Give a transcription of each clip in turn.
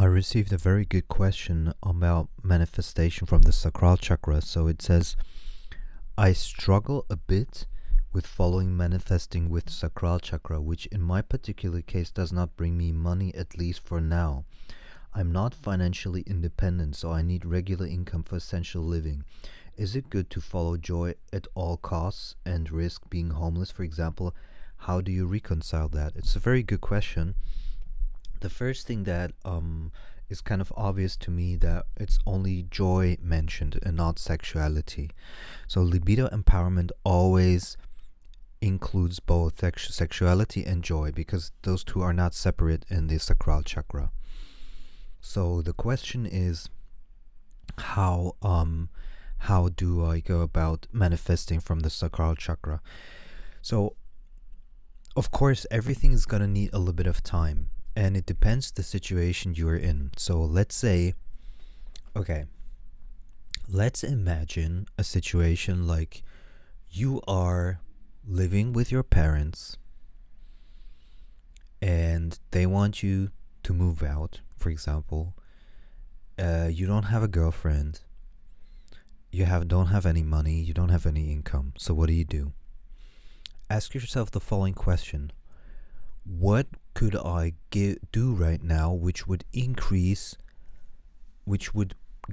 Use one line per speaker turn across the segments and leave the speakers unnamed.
I received a very good question about manifestation from the sacral chakra. So it says, I struggle a bit with following manifesting with sacral chakra, which in my particular case does not bring me money, at least for now. I'm not financially independent, so I need regular income for essential living. Is it good to follow joy at all costs and risk being homeless, for example? How do you reconcile that? It's a very good question. The first thing that is kind of obvious to me, that it's only joy mentioned and not sexuality. So libido empowerment always includes both sexuality and joy, because those two are not separate in the sacral chakra. So the question is, how do I go about manifesting from the sacral chakra? So of course everything is going to need a little bit of time, and it depends the situation you're in. So let's imagine a situation like you are living with your parents and they want you to move out, for example. You don't have a girlfriend, you don't have any money, you don't have any income. So what do? Ask yourself the following question: what could I do right now which would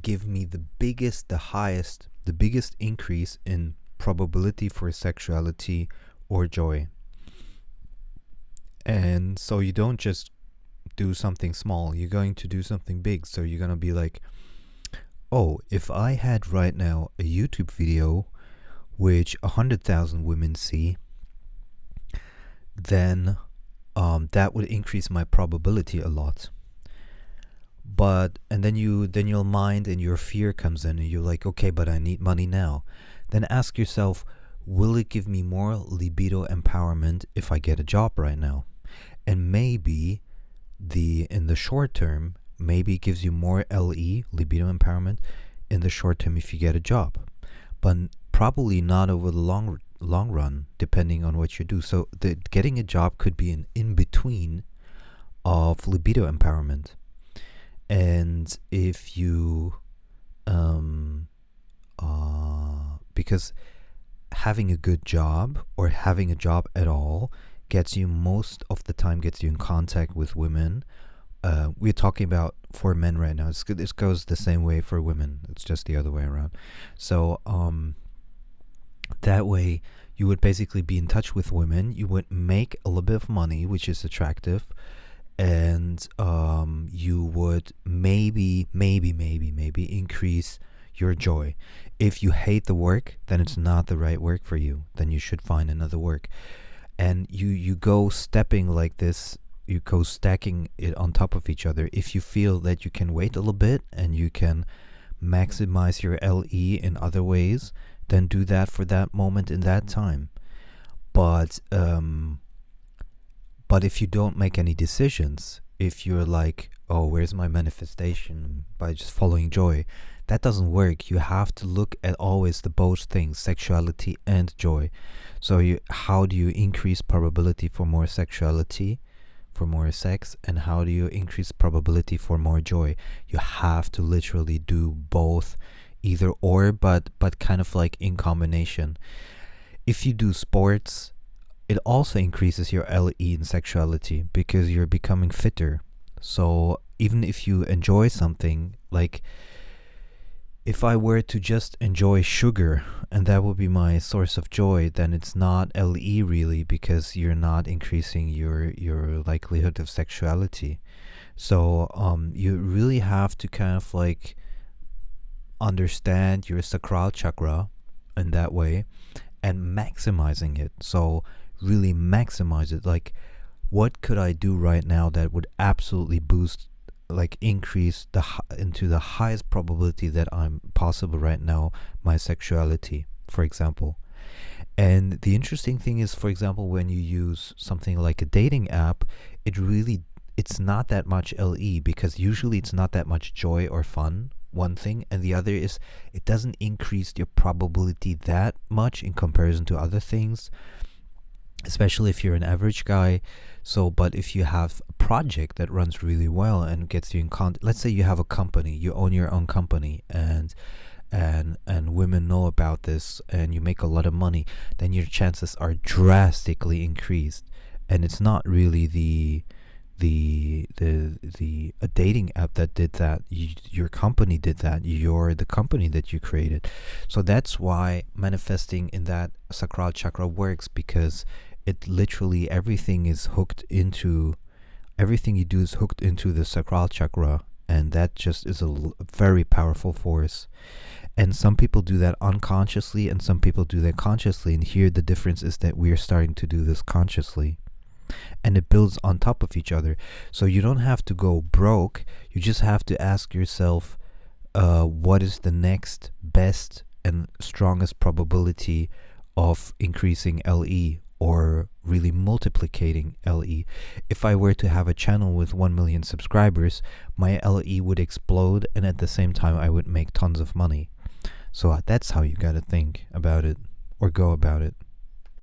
give me the biggest increase in probability for sexuality or joy? And so you don't just do something small, you're going to do something big. So you're going to be like, oh, if I had right now a YouTube video which 100,000 women see, then that would increase my probability a lot. And then your mind and your fear comes in, and you're like, okay, but I need money now. Then ask yourself, will it give me more libido empowerment if I get a job right now? And maybe in the short term, maybe it gives you more libido empowerment in the short term if you get a job, but probably not over the long run, depending on what you do. So getting a job could be an in-between of libido empowerment. And if you because having a good job, or having a job at all, most of the time gets you in contact with women. We're talking about for men right now. This goes the same way for women. It's just the other way around. So that way you would basically be in touch with women. You would make a little bit of money, which is attractive, and you would maybe increase your joy. If you hate the work, then it's not the right work for you. Then you should find another work. And you go stepping like this, you go stacking it on top of each other. If you feel that you can wait a little bit and you can maximize your LE in other ways, then do that for that moment in that time. But if you don't make any decisions, if you're like, oh, where's my manifestation by just following joy, that doesn't work. You have to look at always the both things, sexuality and joy. So how do you increase probability for more sexuality, for more sex, and how do you increase probability for more joy? You have to literally do both, either or, but kind of like in combination. If you do sports, it also increases your LE in sexuality because you're becoming fitter. So even if you enjoy something, like if I were to just enjoy sugar and that would be my source of joy, then it's not LE really, because you're not increasing your likelihood of sexuality. So you really have to kind of like understand your sacral chakra in that way and maximizing it. So really maximize it. Like, what could I do right now that would absolutely boost, like increase into the highest probability that I'm possible right now, my sexuality, for example. And the interesting thing is, for example, when you use something like a dating app, it's not that much LE, because usually it's not that much joy or fun, one thing, and the other is it doesn't increase your probability that much in comparison to other things. especially if you're an average guy. So, but if you have a project that runs really well and gets you in let's say you have a company, you own your own company, and women know about this, and you make a lot of money, then your chances are drastically increased. And it's not really a dating app that did that. Your company did that. You're the company that you created. So that's why manifesting in that sacral chakra works, because it literally everything you do is hooked into the sacral chakra, and that just is a very powerful force. And some people do that unconsciously, and some people do that consciously. And here the difference is that we're starting to do this consciously, and it builds on top of each other. So you don't have to go broke. You just have to ask yourself, what is the next best and strongest probability of increasing LE, or really multiplicating LE. If I were to have a channel with 1 million subscribers, my LE would explode, and at the same time I would make tons of money. So that's how you gotta think about it, or go about it.